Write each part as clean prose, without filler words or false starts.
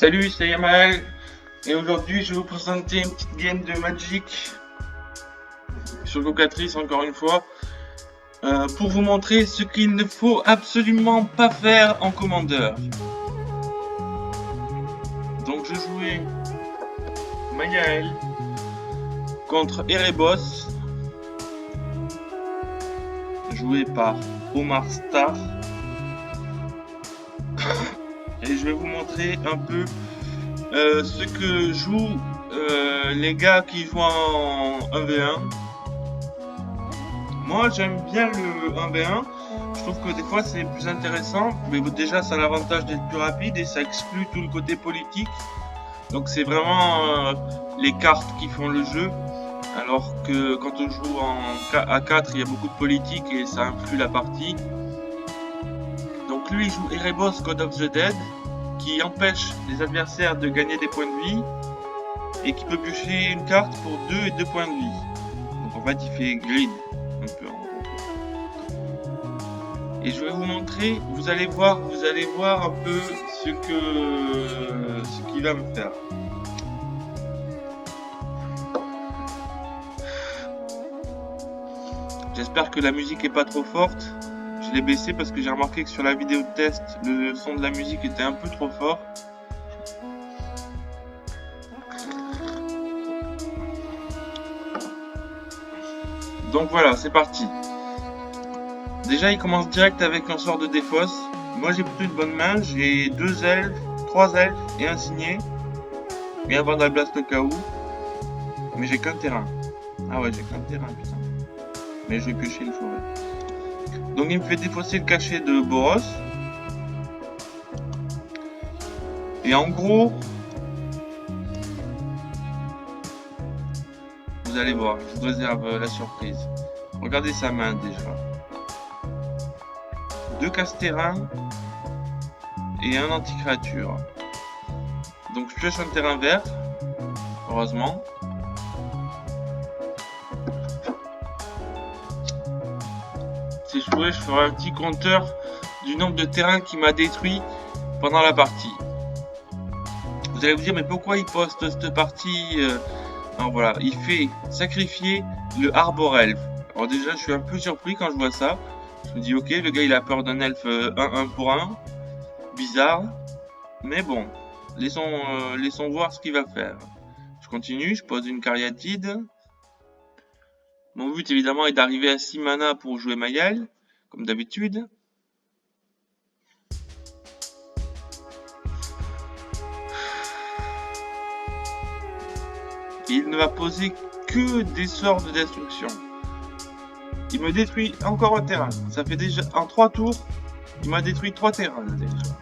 Salut, c'est Yamal et aujourd'hui je vais vous présenter une petite game de Magic sur Gocatrice encore une fois pour vous montrer ce qu'il ne faut absolument pas faire en commandeur. Donc je jouais Mayael contre Erebos, joué par Omar Star, et je vais vous montrer un peu ce que jouent les gars qui jouent en 1v1. Moi j'aime bien le 1v1, je trouve que des fois c'est plus intéressant, mais déjà ça a l'avantage d'être plus rapide et ça exclut tout le côté politique. Donc c'est vraiment les cartes qui font le jeu, alors que quand on joue à 4 il y a beaucoup de politique et ça influe la partie. Donc lui il joue Erebos God of the Dead, qui empêche les adversaires de gagner des points de vie et qui peut piocher une carte pour 2 et 2 points de vie. Donc en fait il fait grid un peu en gros. Et je vais vous montrer, vous allez voir un peu ce qu'il va me faire. J'espère que la musique est pas trop forte. Je l'ai baissé parce que j'ai remarqué que sur la vidéo de test, le son de la musique était un peu trop fort. Donc voilà, c'est parti. Déjà, il commence direct avec un sort de défausse. Moi, j'ai plutôt une bonne main. J'ai 2 elfes, 3 elfes et un signé. Et un Vandal Blast au cas où. Mais j'ai qu'un terrain. Ah ouais, j'ai qu'un terrain, putain. Mais je vais piocher une forêt. Donc, il me fait défausser le cachet de Boros. Et en gros, vous allez voir, je vous réserve la surprise. Regardez sa main déjà. 2 casse-terrain et un anti-créature. Donc je pioche un terrain vert, heureusement. Si je pouvais, je ferais un petit compteur du nombre de terrains qui m'a détruit pendant la partie. Vous allez vous dire, mais pourquoi il poste cette partie Alors voilà, il fait sacrifier le Arbor Elf. Alors déjà, je suis un peu surpris quand je vois ça. Je me dis, ok, le gars il a peur d'un elfe 1-1 pour 1. Bizarre. Mais bon, laissons voir ce qu'il va faire. Je continue, je pose une cariatide. Mon but évidemment est d'arriver à 6 mana pour jouer Mayael, comme d'habitude. Et il ne va poser que des sorts de destruction. Il me détruit encore un terrain. Ça fait déjà en 3 tours, il m'a détruit 3 terrains déjà.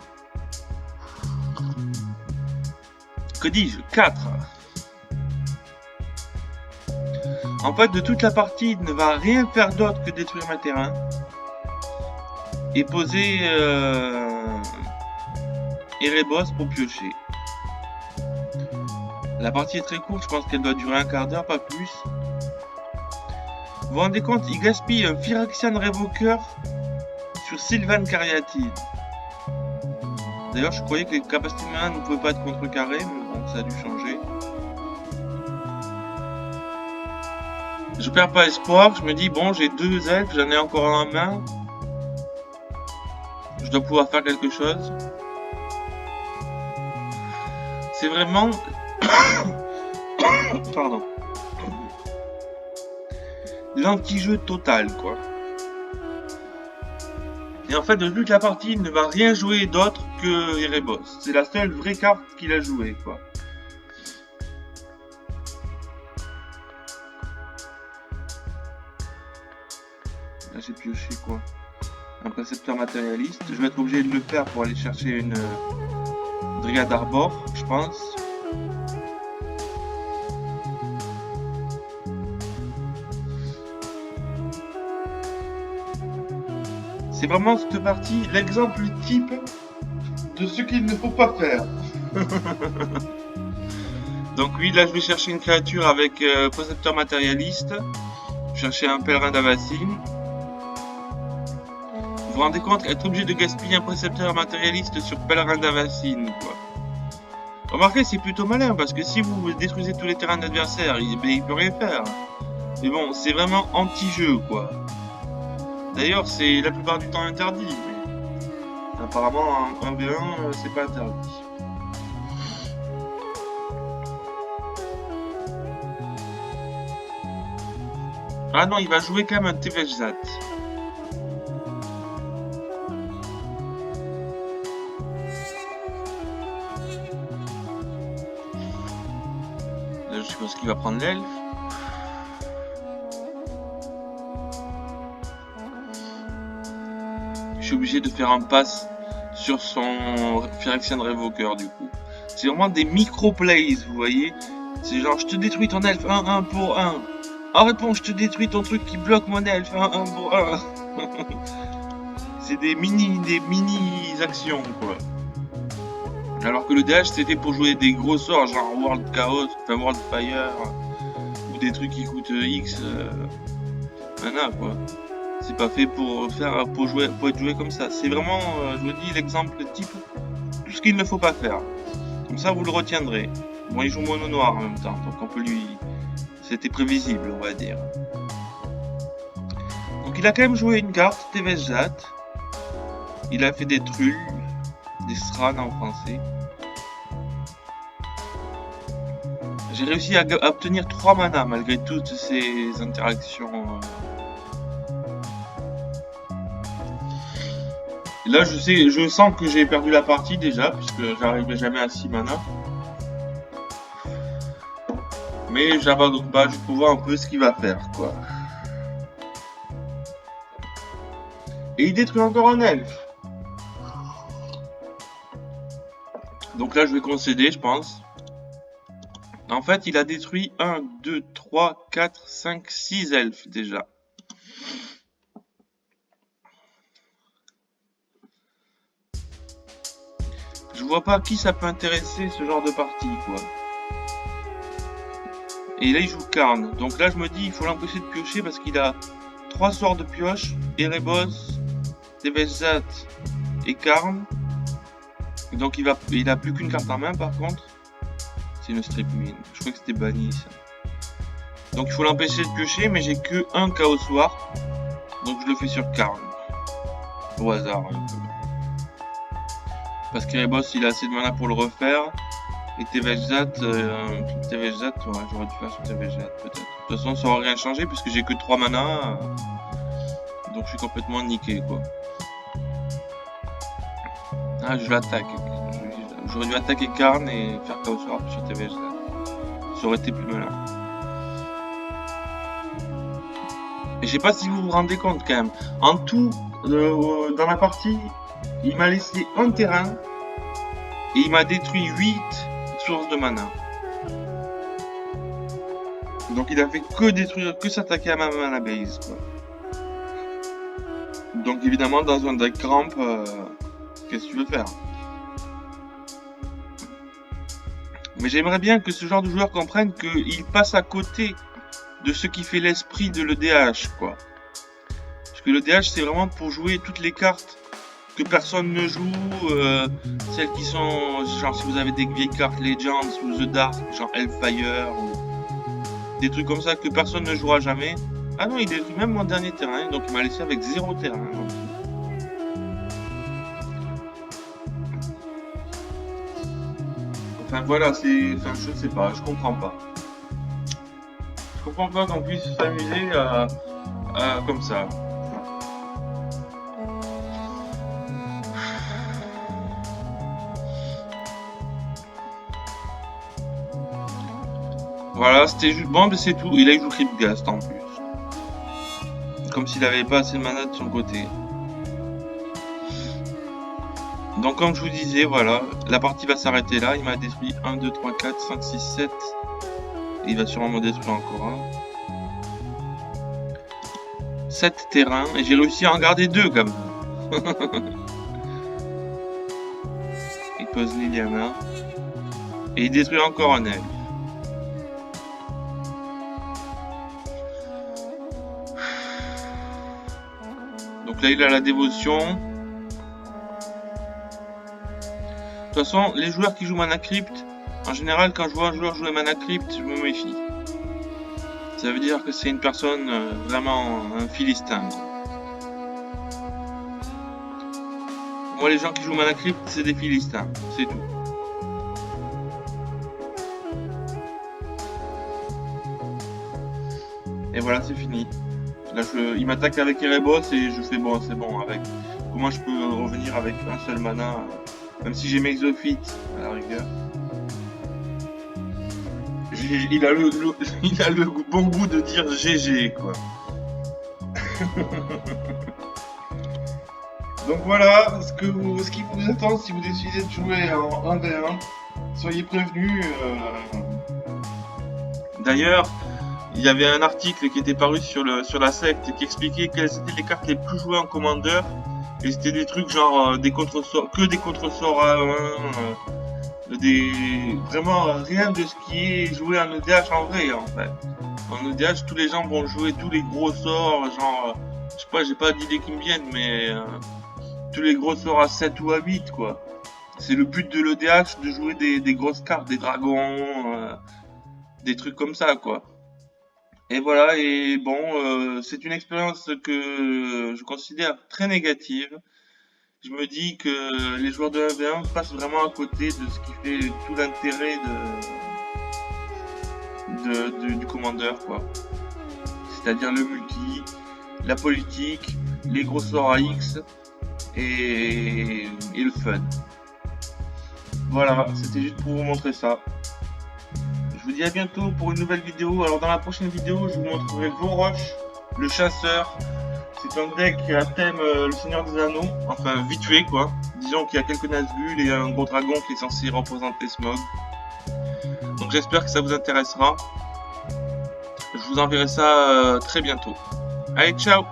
Que dis-je? 4. En fait, de toute la partie, il ne va rien faire d'autre que détruire ma terrain. Et poser Erebos pour piocher. La partie est très courte, je pense qu'elle doit durer un quart d'heure, pas plus. Vous vous rendez compte, il gaspille un Phyrexian Révoqueur sur Sylvan Cariatide. D'ailleurs, je croyais que les capacités de mana ne pouvaient pas être contrecarrées, mais bon, ça a dû changer. Je perds pas espoir, je me dis, bon, j'ai 2 elfes, j'en ai encore un en main. Je dois pouvoir faire quelque chose. C'est vraiment... Pardon. L'anti-jeu total, quoi. Et en fait, de toute la partie, il ne va rien jouer d'autre que Erebos. C'est la seule vraie carte qu'il a jouée, quoi. Là, j'ai pioché, quoi. Un précepteur matérialiste. Je vais être obligé de le faire pour aller chercher une Dryad Arbor, je pense. C'est vraiment cette partie l'exemple type de ce qu'il ne faut pas faire. Donc oui, là je vais chercher une créature avec précepteur matérialiste. Chercher un pèlerin d'Avacyn. Vous vous rendez compte, être obligé de gaspiller un précepteur matérialiste sur pèlerin d'Avacyn, quoi. Remarquez, c'est plutôt malin parce que si vous détruisez tous les terrains d'adversaires, il peut rien faire. Mais bon, c'est vraiment anti-jeu, quoi. D'ailleurs, c'est la plupart du temps interdit. Mais apparemment, en 1v1, c'est pas interdit. Ah non, il va jouer quand même un Tevechzat. Là, je suppose qu'il va prendre l'elfe. Je suis obligé de faire un pass sur son Phyrexian Revoker du coup. C'est vraiment des micro-plays, vous voyez. C'est genre, je te détruis ton elfe 1-1 pour 1. En réponse, je te détruis ton truc qui bloque mon elfe 1-1 pour 1. C'est des mini actions, quoi. Alors que le DH, c'est fait pour jouer des gros sorts, genre World Chaos, enfin World Fire, ou des trucs qui coûtent X mana, quoi. C'est pas fait pour être joué comme ça. C'est vraiment, je vous dis, l'exemple type, tout ce qu'il ne faut pas faire. Comme ça, vous le retiendrez. Bon, il joue mono noir en même temps, donc on peut lui... C'était prévisible, on va dire. Donc il a quand même joué une carte, Tevechzat. Il a fait des trulls, des Strahd en français. J'ai réussi à obtenir 3 mana malgré toutes ces interactions. Et là, je sens que j'ai perdu la partie déjà, puisque j'arriverai jamais à 6 mana. Mais j'abandonne pas, je peux voir un peu ce qu'il va faire, quoi. Et il détruit encore un elfe. Donc là, je vais concéder, je pense. En fait, il a détruit 1, 2, 3, 4, 5, 6 elfes déjà. Je vois pas qui ça peut intéresser ce genre de partie, quoi. Et là, il joue Karn. Donc là, je me dis, il faut l'empêcher de piocher parce qu'il a 3 sorts de pioche. Erebos, Tevechzat et Karn. Donc il a plus qu'une carte en main, par contre. C'est une strip mine. Je crois que c'était banni, ça. Donc il faut l'empêcher de piocher, mais j'ai que un Chaos War. Donc je le fais sur Karn. Au hasard, un peu. Parce qu'Erebos, il a assez de mana pour le refaire. Et Tevechzat, ouais, j'aurais dû faire sur Tevechzat, peut-être. De toute façon, ça n'aura rien changé, puisque j'ai que 3 mana. Donc je suis complètement niqué, quoi. Ah, je l'attaque. J'aurais dû attaquer Karn et faire Chaos War sur Tevechzat. Ça aurait été plus malin. Et je sais pas si vous vous rendez compte, quand même. En tout, dans la partie, il m'a laissé un terrain. Et il m'a détruit 8 sources de mana. Donc il a fait que détruire, que s'attaquer à ma mana base, quoi. Donc évidemment dans un deck cramp, qu'est-ce que tu veux faire? Mais j'aimerais bien que ce genre de joueur comprenne qu'il passe à côté de ce qui fait l'esprit de l'EDH, quoi. Parce que l'EDH c'est vraiment pour jouer toutes les cartes que personne ne joue, celles qui sont, genre si vous avez des vieilles cartes Legends ou The Dark, genre Hellfire, ou des trucs comme ça que personne ne jouera jamais. Ah non, il détruit même mon dernier terrain, donc il m'a laissé avec 0 terrain. Enfin voilà, c'est... Enfin je sais pas, je comprends pas. Je comprends pas qu'on puisse s'amuser comme ça. Voilà, c'était juste... Bon, mais c'est tout. Il a eu Cryptghast en plus. Comme s'il avait pas assez de mana de son côté. Donc comme je vous disais, voilà, la partie va s'arrêter là. Il m'a détruit 1, 2, 3, 4, 5, 6, 7. Et il va sûrement me détruire encore un. 7 terrains. Et j'ai réussi à en garder 2 quand même. Il pose Liliana. Et il détruit encore un elfe. Donc là il a la dévotion. De toute façon, les joueurs qui jouent Mana Crypt, En général, quand je vois un joueur jouer Mana Crypt, je me méfie. Ça veut dire que c'est une personne vraiment un philistin. Moi, les gens qui jouent Mana Crypt, c'est des philistins, c'est tout. Et voilà, c'est fini. Là, il m'attaque avec Erebos et je fais bon, c'est bon avec. Comment je peux revenir avec un seul mana, même si j'ai Mexophyte à la rigueur. Il a le bon goût de dire GG, quoi. Donc voilà ce qui vous attend si vous décidez de jouer en 1v1. Soyez prévenus. D'ailleurs, il y avait un article qui était paru sur la secte qui expliquait quelles étaient les cartes les plus jouées en commandeur. Et c'était des trucs genre des contresorts, que des contresorts à 1, vraiment rien de ce qui est joué en EDH en vrai en fait. En EDH, tous les gens vont jouer tous les gros sorts, genre, je sais pas, j'ai pas d'idées qui me viennent, mais tous les gros sorts à 7 ou à 8 quoi. C'est le but de l'EDH de jouer des grosses cartes, des dragons, des trucs comme ça quoi. Et voilà, et bon, c'est une expérience que je considère très négative. Je me dis que les joueurs de 1v1 passent vraiment à côté de ce qui fait tout l'intérêt du commandeur, quoi. C'est-à-dire le multi, la politique, les gros sorts à X et le fun. Voilà, c'était juste pour vous montrer ça. Je vous dis à bientôt pour une nouvelle vidéo. Alors dans la prochaine vidéo, je vous montrerai Vorosh, le chasseur. C'est un deck à thème le Seigneur des Anneaux, enfin vite fait quoi. Disons qu'il y a quelques Nazgûl et un gros dragon qui est censé représenter Smaug. Donc j'espère que ça vous intéressera. Je vous enverrai ça très bientôt. Allez, ciao!